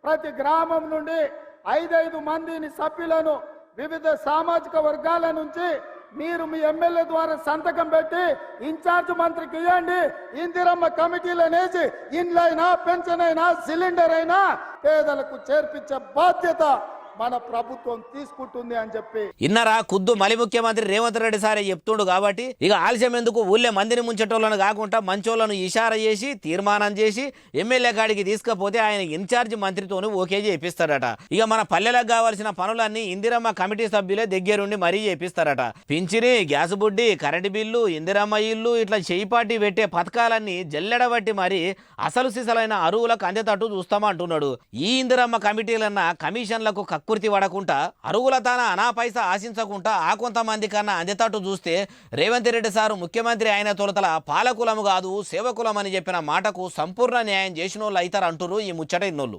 ప్రతి గ్రామం నుండి 5 మందిని సభ్యులను వివిధ సామాజిక వర్గాల నుంచి మీరు మీ ఎమ్మెల్యే ద్వారా సంతకం పెట్టి ఇన్ఛార్జ్ మంత్రికి ఇవ్వండి. ఇందిరమ్మ కమిటీలను వేసి ఇండ్లైనా పెన్షన్ అయినా సిలిండర్ అయినా పేదలకు చేర్పించే బాధ్యత మన ప్రభుత్వం తీసుకుంటుంది అని చెప్పి ఇన్నరా ఖుద్దు మలి ముఖ్యమంత్రి రేవంత్ రెడ్డి సారే చెప్తుండు. కాబట్టి ఇక ఆలస్యం ఎందుకు, ఊళ్ళే మందిని ముంచేటోళ్ళను కాకుండా మంచోళ్ళను ఇషారా చేసి తీర్మానం చేసి ఎమ్మెల్యే కాడికి తీసుకపోతే ఆయన ఇన్ఛార్జ్ మంత్రితోని ఓకే చేపిస్తాడట. ఇక మన పల్లెలకు కావాల్సిన పనులన్నీ ఇందిరమ్మ కమిటీ సభ్యులే దగ్గరుండి మరీ చేపిస్తారట. పింఛని, గ్యాస్ బుడ్డి, కరెంటు బిల్లు, ఇందిరమ్మ ఇల్లు ఇట్లా చేయిపాటి పెట్టే పథకాలన్నీ జల్లెడబట్టి మరి అసలు సిసలైన అరువులకు అందేటట్టు చూస్తామంటున్నాడు. ఈ ఇందిరమ్మ కమిటీలన్న కమిషన్లకు కక్కుర్తి పడకుండా అరుగుల తాన అనా పైసా ఆశించకుండా ఆ కొంతమంది కన్నా అందేటట్టు చూస్తే రేవంత్ రెడ్డి సారు ముఖ్యమంత్రి అయిన తొలతల పాలకులము కాదు సేవకులం అని చెప్పిన మాటకు సంపూర్ణ న్యాయం చేసిన వాళ్ళు అవుతారు అంటున్నారు ఈ ముచ్చట ఇన్నోళ్ళు.